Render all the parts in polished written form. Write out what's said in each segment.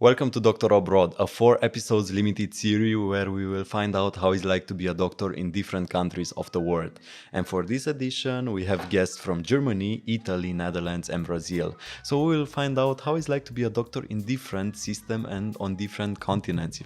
Welcome to Doctor Abroad, a 4 episodes limited series where we will find out how it's like to be a doctor in different countries of the world. And for this edition, we have guests from Germany, Italy, Netherlands, and Brazil. So we will find out how it's like to be a doctor in different systems and on different continents.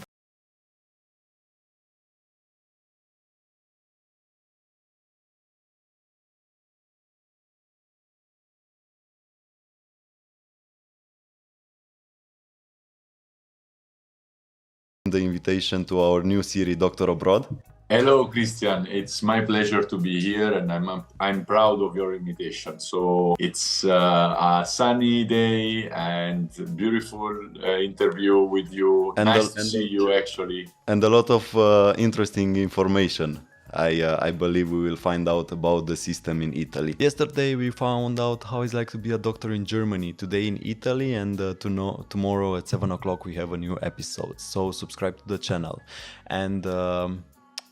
The invitation to our new series, Doctor Abroad. Hello, Christian. It's my pleasure to be here, and I'm proud of your invitation. So it's a sunny day and beautiful interview with you. Nice to see you, actually. And a lot of interesting information. I believe we will find out about the system in Italy. Yesterday we found out how it's like to be a doctor in Germany, today in Italy, and tomorrow at 7 o'clock we have a new episode. So subscribe to the channel. And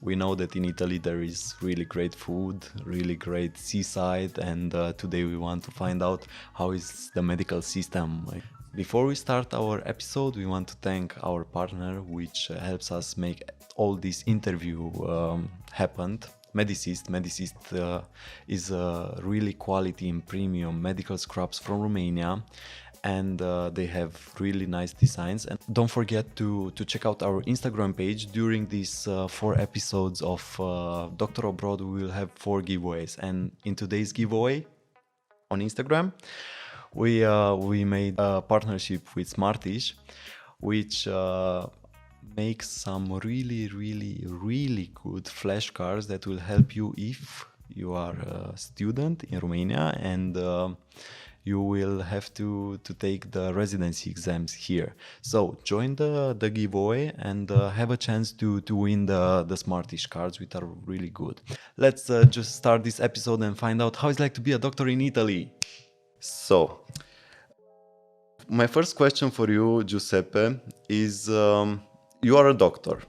we know that in Italy there is really great food, really great seaside, and today we want to find out how is the medical system. Before we start our episode, we want to thank our partner, which helps us make all this interview happened. MEDISIST. MEDISIST is a really quality and premium medical scrubs from Romania, and they have really nice designs. And don't forget to check out our Instagram page. During these 4 episodes of Dr. Abroad, we will have 4 giveaways. And in today's giveaway on Instagram, we made a partnership with Smartish, which makes some really good flashcards that will help you if you are a student in Romania and you will have to take the residency exams here. So join the giveaway and have a chance to win the Smartish cards, which are really good. Let's just start this episode and find out how it's like to be a doctor in Italy. So, my first question for you, Giuseppe, is you are a doctor,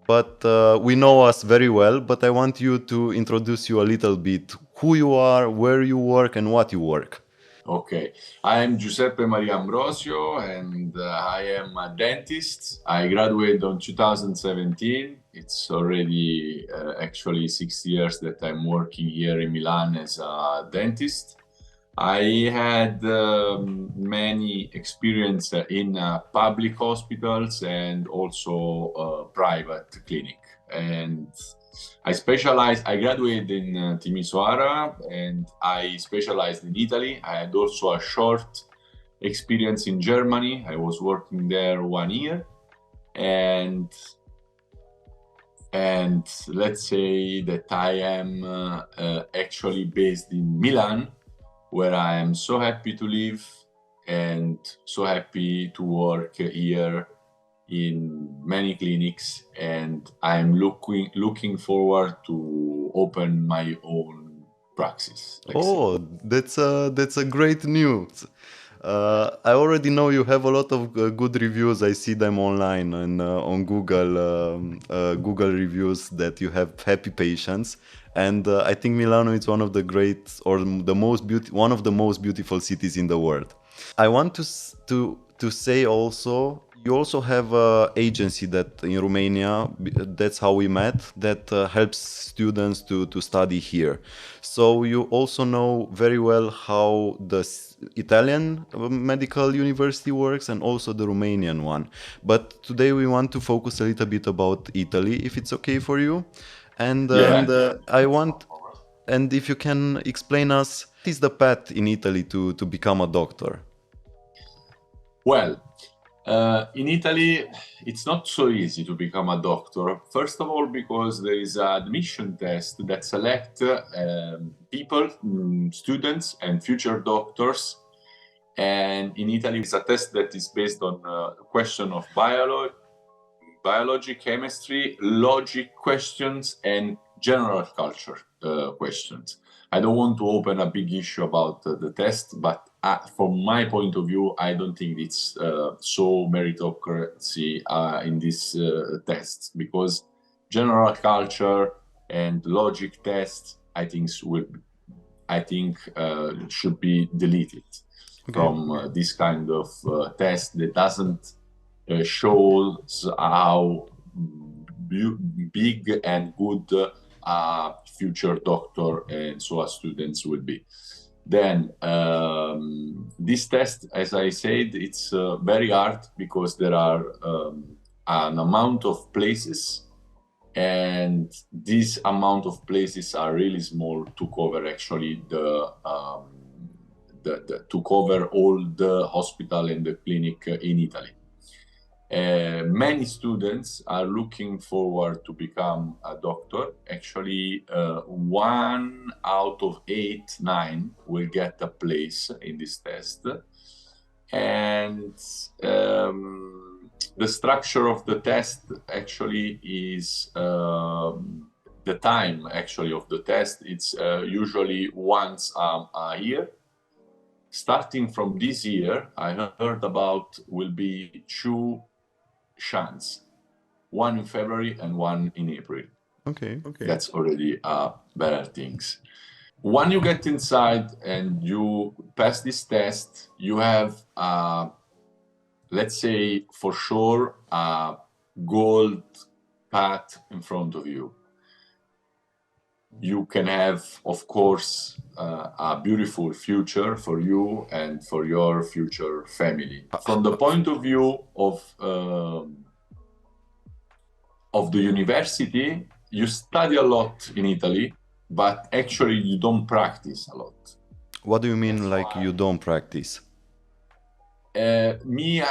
but we know us very well, but I want you to introduce you a little bit, who you are, where you work, and what you work. Okay, I am Giuseppe Ambrosio, and I am a dentist. I graduated in 2017. It's already actually 6 years that I'm working here in Milan as a dentist. I had many experience in public hospitals and also private clinic. And I graduated in Timisoara, and I specialized in Italy. I had also a short experience in Germany. I was working there 1 year. And let's say that I am actually based in Milan, where I am so happy to live and so happy to work here in many clinics, and I'm looking forward to open my own praxis. Oh, that's a great news. I already know you have a lot of good reviews. I see them online and on Google reviews that you have happy patients. And I think Milano is one of the great or one of the most beautiful cities in the world. I want to say also, you also have an agency that in Romania, that's how we met, that helps students to study here. So you also know very well how the Italian medical university works and also the Romanian one. But today we want to focus a little bit about Italy, if it's okay for you. And and if you can explain us, what is the path in Italy to become a doctor? Well, in Italy, it's not so easy to become a doctor. First of all, because there is an admission test that select people, students, and future doctors. And in Italy, it's a test that is based on a question of biology, chemistry, logic questions, and general culture questions. I don't want to open a big issue about the test, but from my point of view, I don't think it's so meritocracy in this test, because general culture and logic tests, I think should be deleted from this kind of test that doesn't shows how big and good a future doctor and so a students will be. Then this test, as I said, it's very hard because there are an amount of places, and this amount of places are really small to cover actually to cover all the hospital and the clinic in Italy. Many students are looking forward to become a doctor. Actually, 1 out of 8, 9 will get a place in this test. And the structure of the test actually is the time actually of the test. It's usually once a year. Starting from this year, I heard about will be 2 chance, one in February and one in April. Okay. That's already better things. When you get inside and you pass this test, you have, let's say for sure, a gold path in front of you. You can have, of course, a beautiful future for you and for your future family. From the point of view of the university, you study a lot in Italy, but actually you don't practice a lot. What do you mean, like you don't practice? I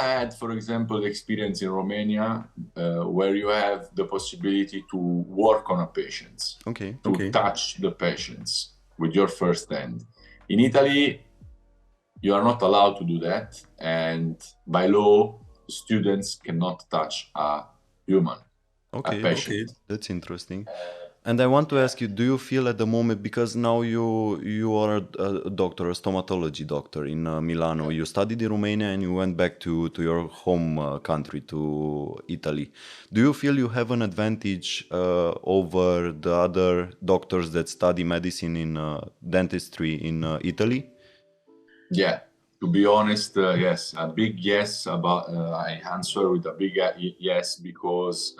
had, for example, the experience in Romania where you have the possibility to work on a patient, to touch the patients with your first hand. In Italy, you are not allowed to do that, and by law, students cannot touch a human, a patient. That's interesting. And I want to ask you, do you feel at the moment, because now you are a doctor, a stomatology doctor in Milano, you studied in Romania and you went back to your home country, to Italy. Do you feel you have an advantage over the other doctors that study medicine in dentistry in Italy? Yeah, to be honest, yes, a big yes. I answer with a big yes because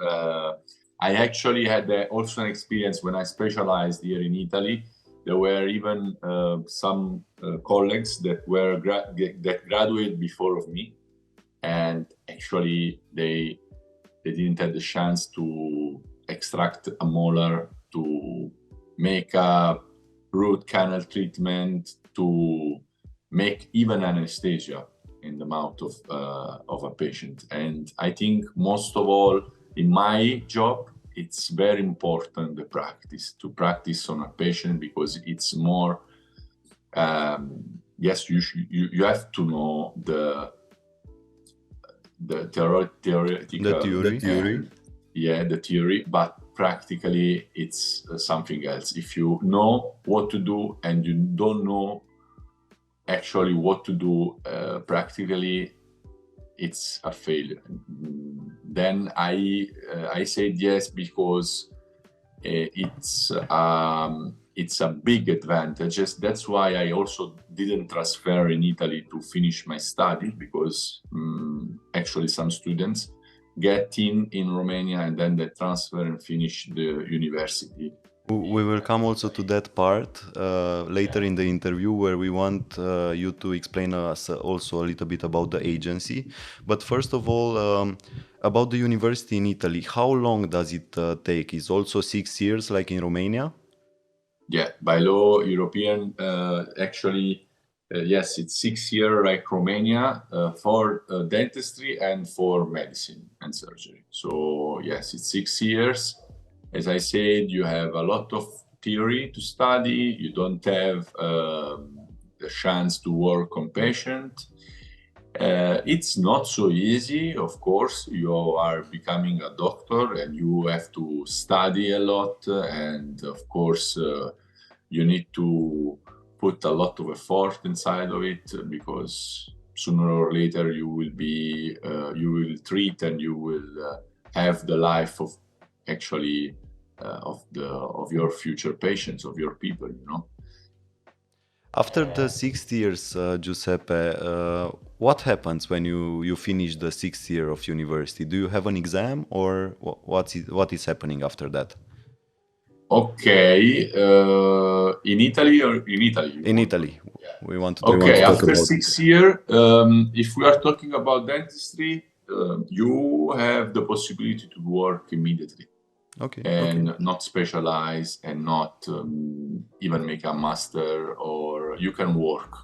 I actually had also an experience when I specialized here in Italy. There were even some colleagues that were that graduated before of me, and actually they didn't have the chance to extract a molar, to make a root canal treatment, to make even anesthesia in the mouth of a patient. And I think most of all in my job, it's very important to practice on a patient, because it's more, yes, you have to know the theoretical, the theory. Yeah, the theory, but practically it's something else. If you know what to do and you don't know actually what to do practically, it's a failure. Then I said yes because it's a big advantage. That's why I also didn't transfer in Italy to finish my study, because actually some students get in Romania and then they transfer and finish the university. We will come also to that part later in the interview, where we want you to explain us also a little bit about the agency. But first of all, about the university in Italy, how long does it take? Is also 6 years like in Romania? Yeah, by law, European, actually, yes, it's 6 years like Romania for dentistry and for medicine and surgery. So yes, it's 6 years. As I said, you have a lot of theory to study. You don't have the chance to work on patient. It's not so easy, of course. You are becoming a doctor and you have to study a lot. And of course, you need to put a lot of effort inside of it, because sooner or later you will treat and you will have the life of actually of your future patients, of your people, you know. After the 6 years, Giuseppe, what happens when you finish the 6th year of university? Do you have an exam, or what is happening after that? Okay, in Italy or in Italy? In Italy, we want to Okay, talk after about 6 years, if we are talking about dentistry, you have the possibility to work immediately Okay, and not specialize and not even make a master, or you can work.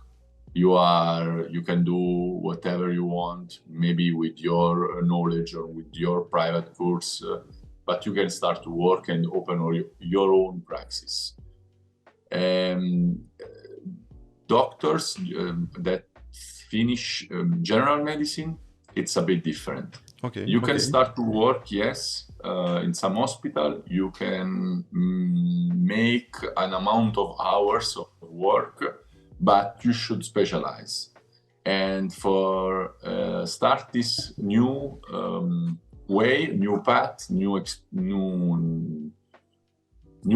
You can do whatever you want, maybe with your knowledge or with your private course, but you can start to work and open your own practice. Doctors that finish general medicine, it's a bit different. Okay. You can start to work, yes, in some hospital. You can make an amount of hours of work, but you should specialize. And for start this new way, new path, new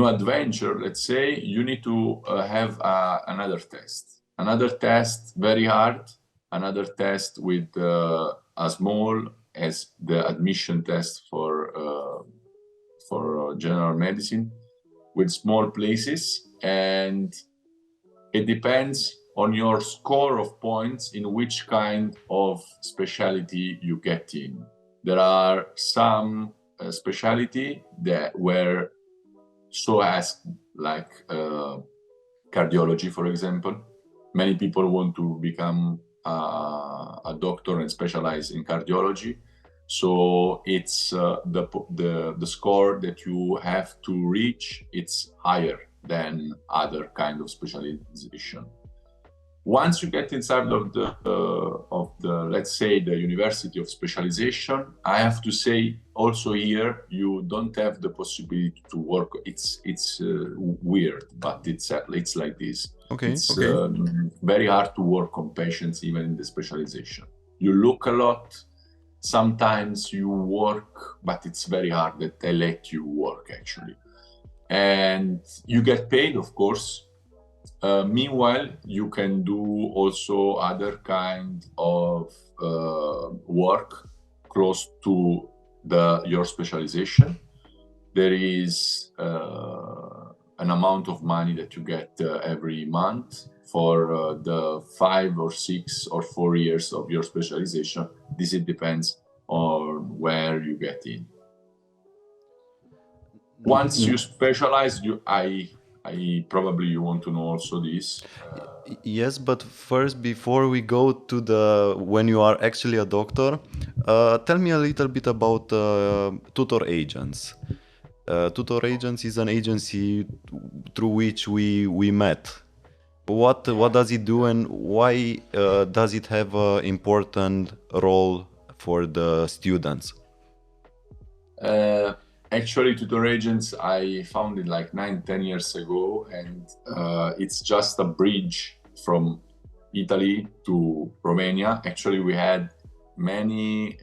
adventure, let's say, you need to have another test, very hard, another test with as small as the admission test for general medicine, with small places, and it depends on your score of points in which kind of specialty you get in. There are some specialty that were so asked, like cardiology, for example. Many people want to become a doctor and specialize in cardiology. So it's the score that you have to reach, it's higher than other kind of specialization. Once you get inside of the let's say the university of specialization, I have to say also here you don't have the possibility to work. It's weird, but it's like this. It's very hard to work on patients even in the specialization. You look a lot. Sometimes you work, but it's very hard that they let you work actually, and you get paid, of course. Meanwhile, you can do also other kind of work close to your specialization. There is an amount of money that you get every month for the 5 or 6 or 4 years of your specialization. This it depends on where you get in. Once you specialize, I probably you want to know also this. Yes, but first, before we go to when you are actually a doctor, tell me a little bit about tutor agents. Tutor agents is an agency through which we met. What does it do, and why does it have an important role for the students? Actually, tutor agents, I found it like 9-10 years ago, and it's just a bridge from Italy to Romania. Actually, we had many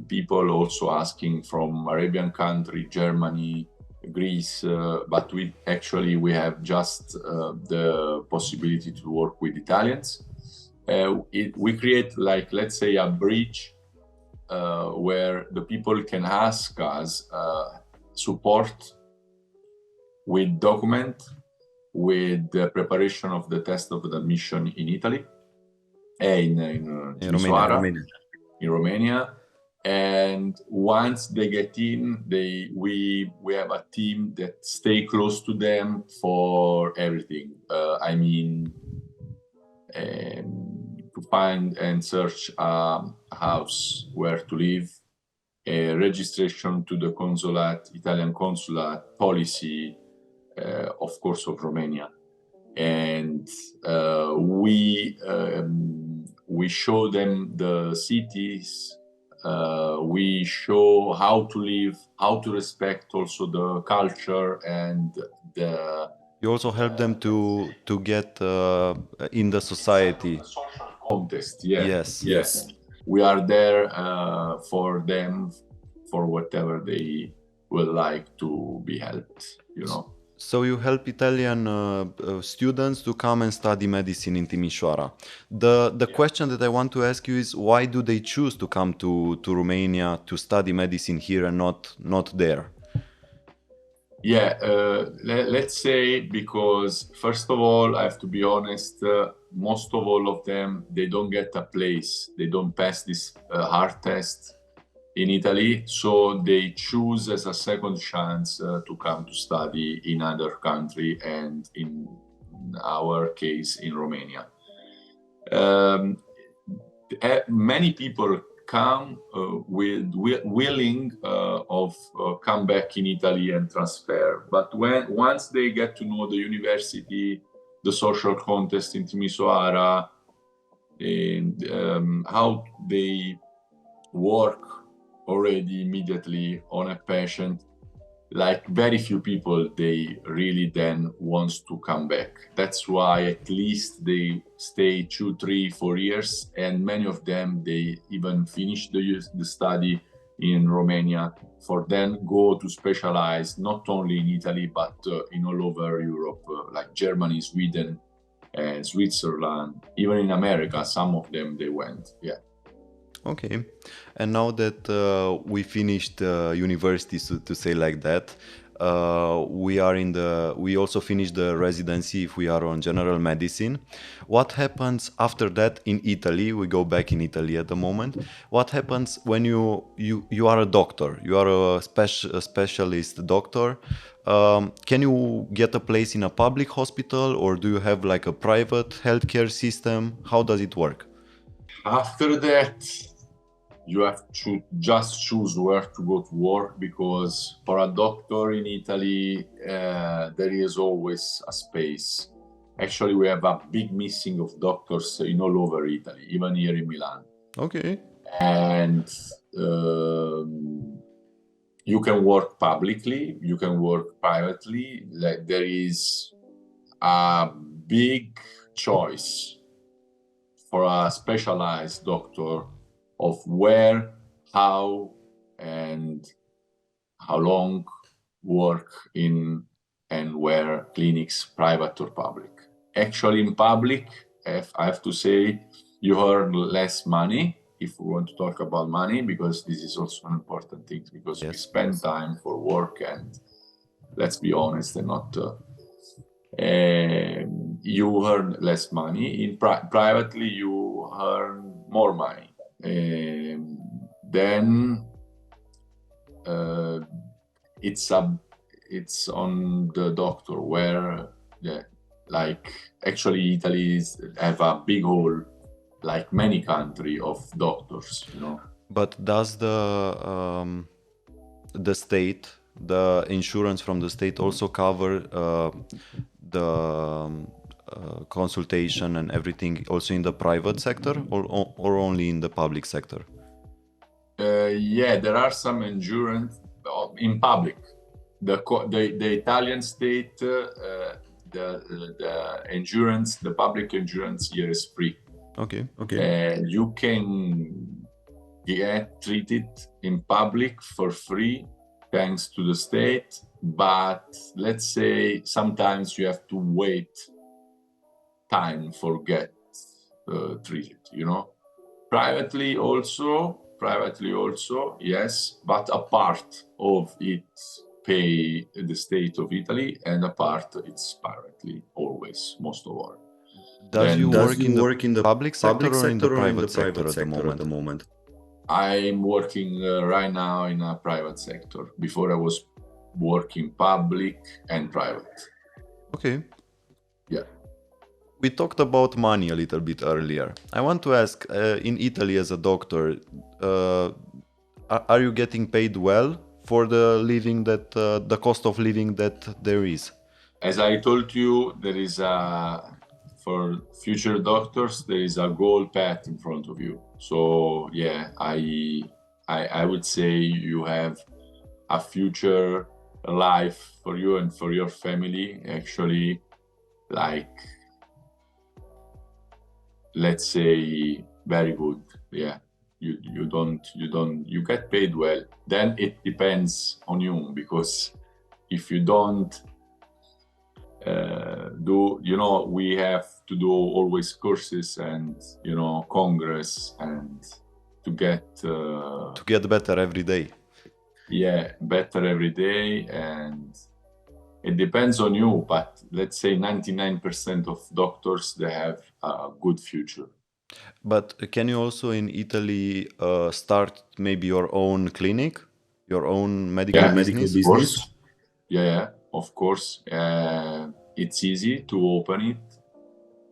people also asking from Arabian country, Germany, Greece, but we have just the possibility to work with Italians. We create, like, let's say, a bridge where the people can ask us support with document, with the preparation of the test of the admission in Italy, in Romania. And once they get in, we have a team that stay close to them for everything. To find and search a house where to live, a registration to the consulate, Italian consulate, policy, of course, of Romania. And we show them the cities, we show how to live, how to respect also the culture and the... You also help them to get in the society. Social context, yeah. Yes. We are there for them, for whatever they would like to be helped, you know. So you help Italian students to come and study medicine in Timișoara. The question that I want to ask you is, why do they choose to come to Romania to study medicine here and not there? Yeah, let's say, because first of all, I have to be honest, most of all of them, they don't get a place. They don't pass this hard test in Italy, so they choose as a second chance to come to study in other country, and in our case in Romania. Many people come with willing of come back in Italy and transfer, but once they get to know the university, the social context in Timisoara, and how they work already immediately on a patient, like very few people, they really then wants to come back. That's why at least they stay 2, 3, 4 years, and many of them, they even finish the study in Romania, for then go to specialize not only in Italy, but in all over Europe, like Germany, Sweden, and Switzerland, even in America, some of them, they went, yeah. Okay, and now that we finished university, so to say like that, we also finished the residency if we are on general medicine. What happens after that in Italy? We go back in Italy at the moment. What happens when you are a doctor? You are a specialist doctor. Can you get a place in a public hospital, or do you have like a private healthcare system? How does it work? After that, you have to just choose where to go to work, because for a doctor in Italy, there is always a space. Actually, we have a big missing of doctors in all over Italy, even here in Milan. Okay. And you can work publicly, you can work privately. Like, there is a big choice for a specialized doctor of where, how, and how long work in, and where clinics, private or public. Actually, in public, if I have to say, you earn less money, if we want to talk about money, because this is also an important thing, because we spend time for work, and let's be honest, and not you earn less money. In privately, you earn more money. Then it's on the doctor, where like actually Italy have a big hole, like many country, of doctors, you know. But does the state, the insurance from the state, also cover the consultation and everything also in the private sector, or only in the public sector? Yeah, there are some insurance in public. The Italian state, the insurance, the public insurance here is free. Okay. You can get treated in public for free, thanks to the state. But let's say sometimes you have to wait time for get treated, you know. Privately also, yes, but a part of it pay the state of Italy, and a part it's privately, always, most of all. Does you work in the public sector or in the private sector at the moment? I'm working right now in a private sector. Before I was working public and private. Okay. Yeah. We talked about money a little bit earlier. I want to ask, in Italy as a doctor, are you getting paid well for the living that the cost of living that there is? As I told you, there is for future doctors, there is a goal path in front of you. So yeah, I would say you have a future life for you and for your family. Actually, like, let's say, very good. Yeah, you get paid well. Then it depends on you, because if you don't we have to do always courses and congress and to get better every day. Yeah, better every day, and it depends on you, but let's say 99% of doctors, they have a good future. But can you also in Italy start maybe your own clinic, your own medical business? Of course. Yeah, of course. It's easy to open it,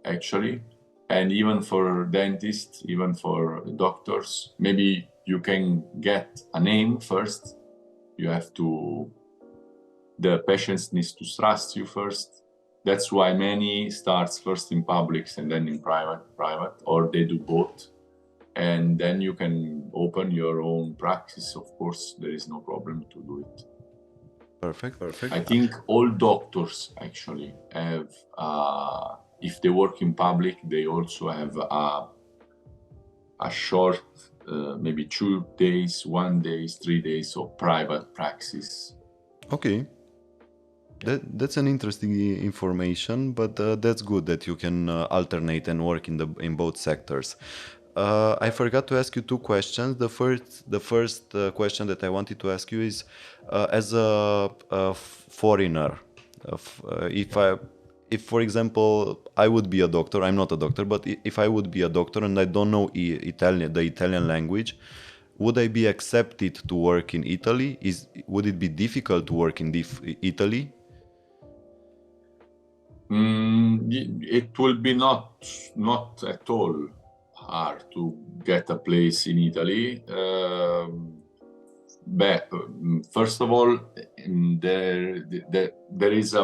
actually. And even for dentists, even for doctors, maybe you can get a name first. The patients needs to trust you first. That's why many starts first in publics and then in private, or they do both. And then you can open your own practice. Of course, there is no problem to do it. Perfect. I think all doctors actually have, if they work in public, they also have a short, maybe 2 days, 1 day, 3 days of private practice. Okay. That's an interesting information, but that's good that you can alternate and work in both sectors. I forgot to ask you 2 questions. The first question that I wanted to ask you is, as a foreigner, if for example I would be a doctor, I'm not a doctor, but if I would be a doctor and I don't know the Italian language, would I be accepted to work in Italy? Would it be difficult to work in Italy? It will be not at all hard to get a place in Italy. First of all, there is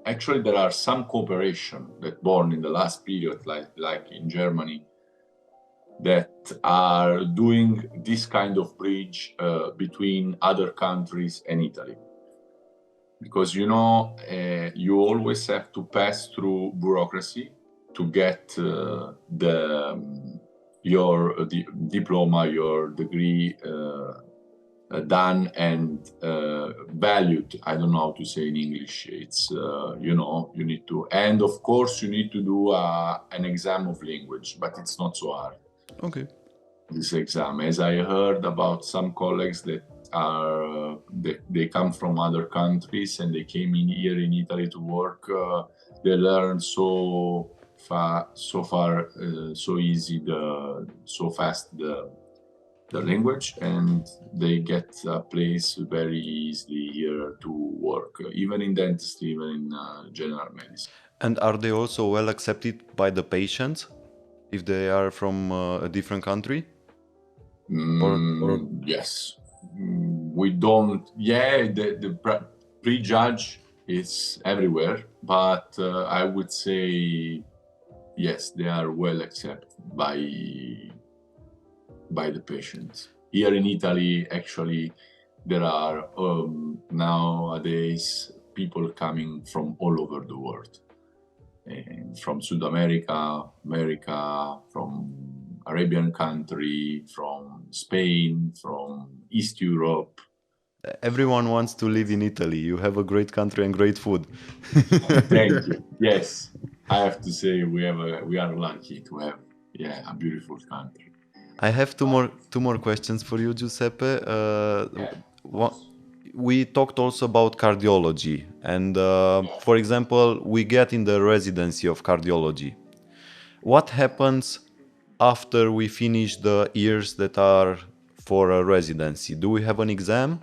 actually there are some cooperation that born in the last period, like in Germany, that are doing this kind of bridge between other countries and Italy. Because you always have to pass through bureaucracy to get your diploma, your degree done and valued. I don't know how to say in English. It's you need to, and of course you need to do an exam of language, but it's not so hard. Okay. This exam, as I heard about some colleagues that they come from other countries and they came in here in Italy to work. They learn so easy, so fast the language, and they get a place very easily here to work, even in dentistry, even in general medicine. And are they also well accepted by the patients if they are from a different country? Yes. We don't. Yeah, the prejudge is everywhere, but I would say yes, they are well accepted by the patients. Here in Italy, actually, there are nowadays people coming from all over the world, from South America, from Arabian country, from Spain, from East Europe. Everyone wants to live in Italy. You have a great country and great food. Thank you. Yes, I have to say we are lucky to have a beautiful country. I have two more questions for you, Giuseppe. We talked also about cardiology, and for example, we get in the residency of cardiology. What happens after we finish the years that are for a residency? Do we have an exam?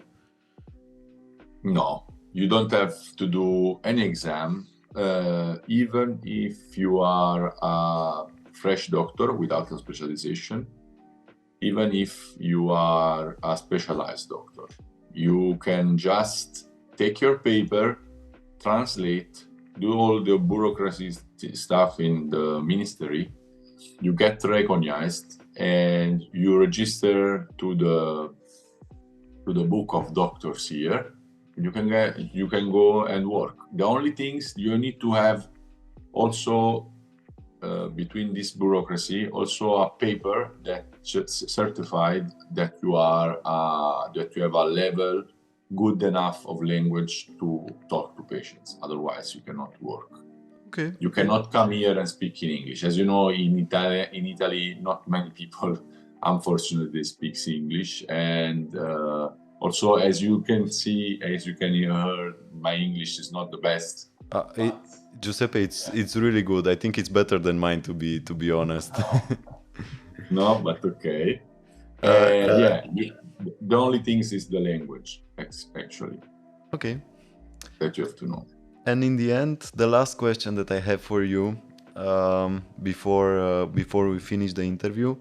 No, you don't have to do any exam, even if you are a fresh doctor without a specialization, even if you are a specialized doctor. You can just take your paper, translate, do all the bureaucracy stuff in the ministry, you get recognized, and you register to the book of doctors here. You can go and work. The only things you need to have also between this bureaucracy, also a paper that certified that you have a level good enough of language to talk to patients. Otherwise, you cannot work. Okay. You cannot come here and speak in English. As you know, in Italy, not many people, unfortunately, speaks English. And also, as you can see, as you can hear, my English is not the best. Giuseppe, it's really good. I think it's better than mine, to be honest. No, but okay. Yeah, the only thing is the language, actually. Okay. That you have to know. And in the end, the last question that I have for you, before we finish the interview,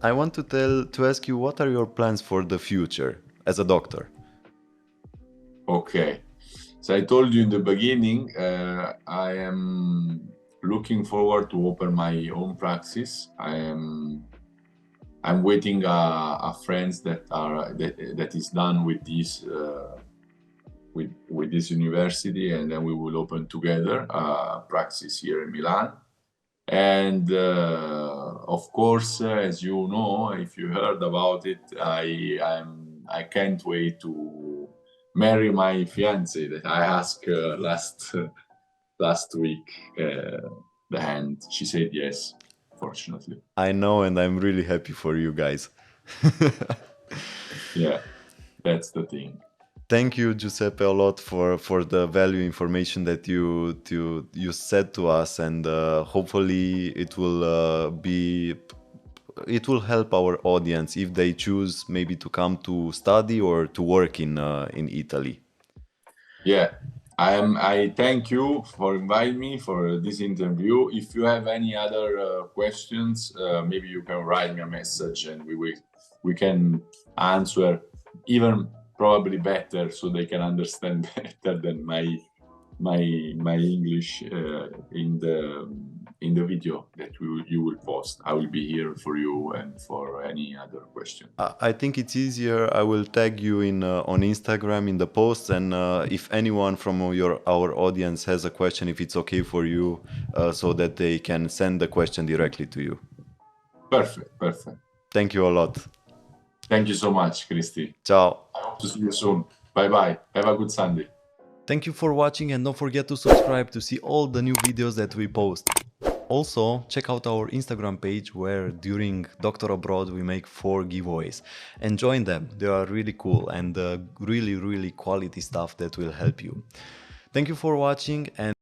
I want to ask you, what are your plans for the future as a doctor? Okay. So I told you in the beginning, I am looking forward to open my own practice. I'm waiting a friends that is done with this with this university, and then we will open together a practice here in Milan. And of course, as you know, if you heard about it, I can't wait to marry my fiance that I asked last week. The hand, she said yes, fortunately. I know, and I'm really happy for you guys. Yeah, that's the thing. Thank you, Giuseppe, a lot for the value information that you said to us, and hopefully it will help our audience if they choose maybe to come to study or to work in Italy. Yeah, I thank you for inviting me for this interview. If you have any other questions, maybe you can write me a message, and we can answer even probably better, so they can understand better than my English in the video that you will post. I will be here for you and for any other question. I think it's easier. I will tag you in on Instagram in the post, and if anyone from our audience has a question, if it's okay for you, so that they can send the question directly to you. Perfect. Thank you a lot. Thank you so much, Christy. Ciao. I hope to see you soon. Bye. Have a good Sunday. Thank you for watching, and don't forget to subscribe to see all the new videos that we post. Also, check out our Instagram page, where during Doctor Abroad we make 4 giveaways, and join them. They are really cool and really quality stuff that will help you. Thank you for watching, and